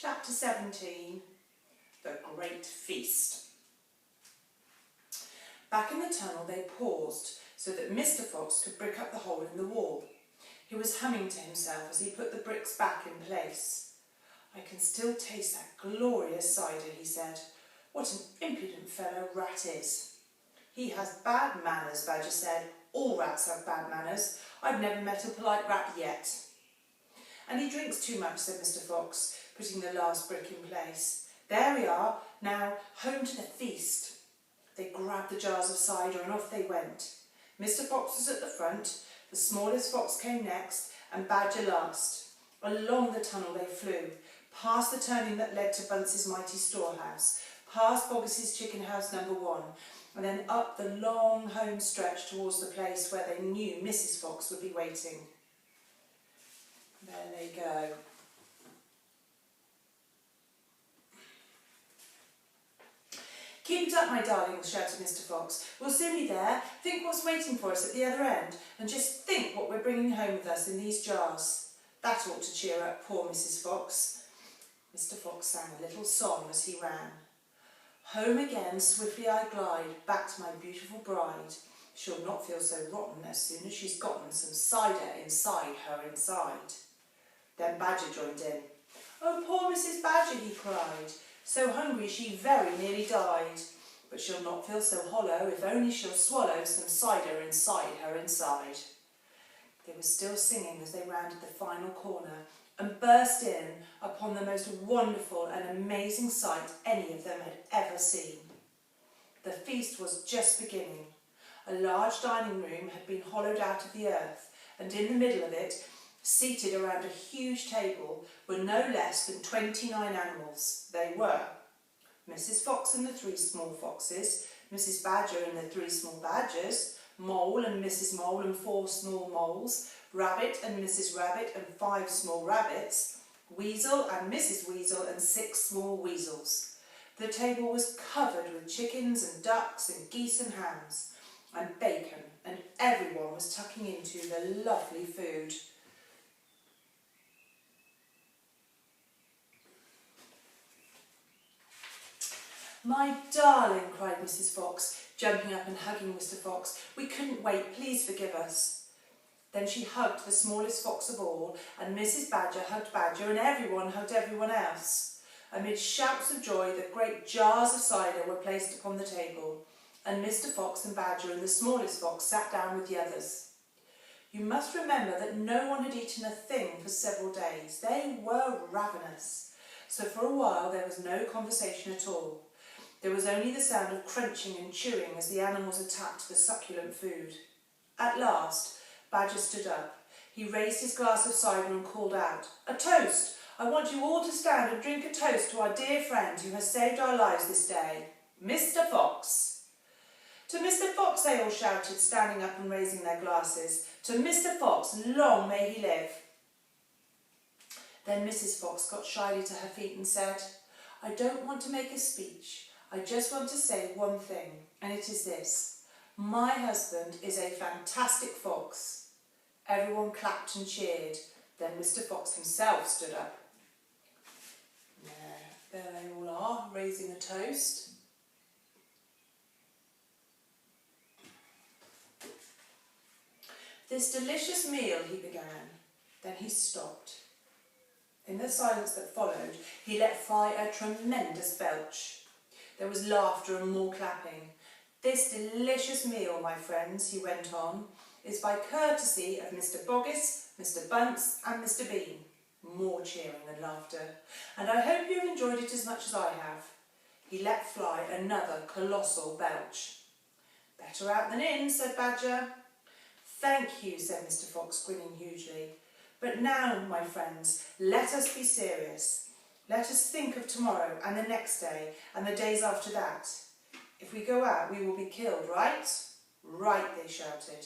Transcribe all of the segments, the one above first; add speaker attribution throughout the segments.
Speaker 1: Chapter 17, The Great Feast. Back in the tunnel they paused so that Mr. Fox could brick up the hole in the wall. He was humming to himself as he put the bricks back in place. "I can still taste that glorious cider," he said. "What an impudent fellow Rat is." "He has bad manners," Badger said. "All rats have bad manners. I've never met a polite rat yet." "And he drinks too much," said Mr. Fox, putting the last brick in place. "There we are, now home to the feast." They grabbed the jars of cider and off they went. Mr. Fox was at the front, the smallest fox came next, and Badger last. Along the tunnel they flew, past the turning that led to Bunce's mighty storehouse, past Boggis's chicken house number 1, and then up the long home stretch towards the place where they knew Mrs. Fox would be waiting. There they go. "Keep it up, my darlings," shouted Mr. Fox. "We'll soon be there. Think what's waiting for us at the other end, and just think what we're bringing home with us in these jars. That ought to cheer up poor Mrs. Fox." Mr. Fox sang a little song as he ran. "Home again swiftly I glide, back to my beautiful bride. She'll not feel so rotten as soon as she's gotten some cider inside her inside." Then Badger joined in. "Oh, poor Mrs. Badger," he cried. "So hungry she very nearly died. But she'll not feel so hollow if only she'll swallow some cider inside her inside." They were still singing as they rounded the final corner and burst in upon the most wonderful and amazing sight any of them had ever seen. The feast was just beginning. A large dining room had been hollowed out of the earth, and in the middle of it, seated around a huge table, were no less than 29 animals. They were Mrs. Fox and the 3 small foxes, Mrs. Badger and the 3 small badgers, Mole and Mrs. Mole and 4 small moles, Rabbit and Mrs. Rabbit and 5 small rabbits, Weasel and Mrs. Weasel and 6 small weasels. The table was covered with chickens and ducks and geese and hams and bacon, and everyone was tucking into the lovely food. "My darling," cried Mrs. Fox, jumping up and hugging Mr. Fox. "We couldn't wait, please forgive us." Then she hugged the smallest fox of all, and Mrs. Badger hugged Badger, and everyone hugged everyone else. Amid shouts of joy, the great jars of cider were placed upon the table, and Mr. Fox and Badger and the smallest fox sat down with the others. You must remember that no one had eaten a thing for several days. They were ravenous. So for a while there was no conversation at all. There was only the sound of crunching and chewing as the animals attacked the succulent food. At last, Badger stood up. He raised his glass of cider and called out, "A toast! I want you all to stand and drink a toast to our dear friend who has saved our lives this day, Mr. Fox." "To Mr. Fox," they all shouted, standing up and raising their glasses. "To Mr. Fox, long may he live." Then Mrs. Fox got shyly to her feet and said, "I don't want to make a speech. I just want to say one thing, and it is this. My husband is a fantastic fox." Everyone clapped and cheered. Then Mr. Fox himself stood up. There they all are, raising a toast. "This delicious meal," he began. Then he stopped. In the silence that followed, he let fly a tremendous belch. There was laughter and more clapping. "This delicious meal, my friends," he went on, "is by courtesy of Mr. Boggis, Mr. Bunce and Mr. Bean." More cheering and laughter. "And I hope you enjoyed it as much as I have." He let fly another colossal belch. "Better out than in," said Badger. "Thank you," said Mr. Fox, grinning hugely. "But now, my friends, let us be serious. Let us think of tomorrow and the next day and the days after that. If we go out, we will be killed, right?" "Right," they shouted.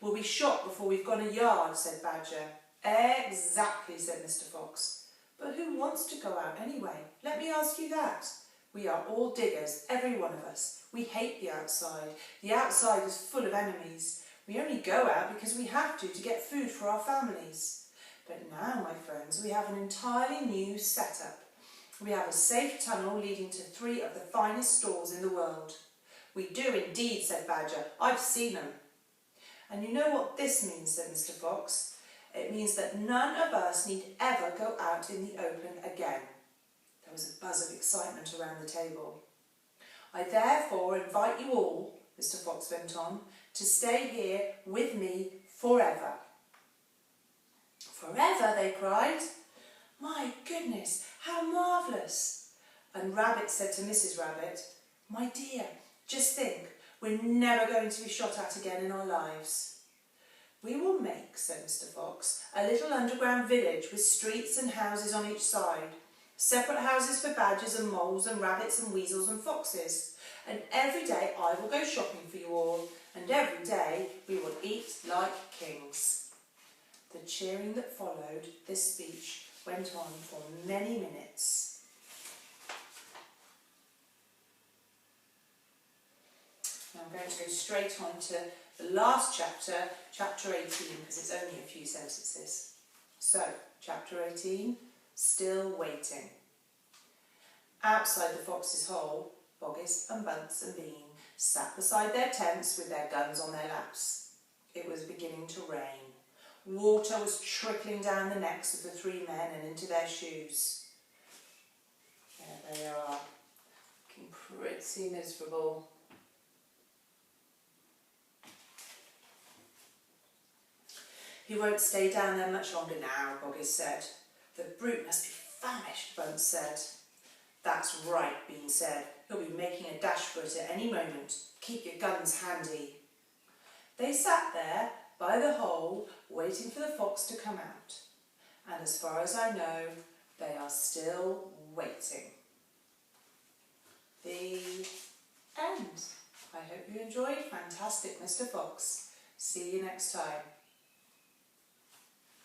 Speaker 1: "We'll be shot before we've gone a yard," said Badger. "Exactly," said Mr. Fox. "But who wants to go out anyway? Let me ask you that. We are all diggers, every one of us. We hate the outside. The outside is full of enemies. We only go out because we have to get food for our families. But now, my friends, we have an entirely new setup. We have a safe tunnel leading to 3 of the finest stalls in the world. We do indeed, said Badger. I've seen them. And you know what this means, said Mr. Fox. It means that none of us need ever go out in the open again. There was a buzz of excitement around the table. I therefore invite you all, Mr. Fox went on, to stay here with me forever. Forever, they cried. My goodness, how marvellous. And Rabbit said to Mrs. Rabbit, my dear, just think, we're never going to be shot at again in our lives. We will make, said Mr. Fox, a little underground village with streets and houses on each side. Separate houses for badgers and moles and rabbits and weasels and foxes. And every day I will go shopping for you all, and every day we will eat like kings. The cheering that followed this speech went on for many minutes. Now I'm going to go straight on to the last chapter, chapter 18, because it's only a few sentences. So, chapter 18, Still Waiting. Outside the fox's hole, Boggis and Bunce and Bean sat beside their tents with their guns on their laps. It was beginning to rain. Water was trickling down the necks of the 3 men and into their shoes. There they are, looking pretty miserable. He won't stay down there much longer now, Boggis said. The brute must be famished, Bunce said. That's right, Bean said. He'll be making a dash for it at any moment. Keep your guns handy. They sat there by the hole, waiting for the fox to come out. And as far as I know, they are still waiting. The end. I hope you enjoyed Fantastic Mr. Fox. See you next time.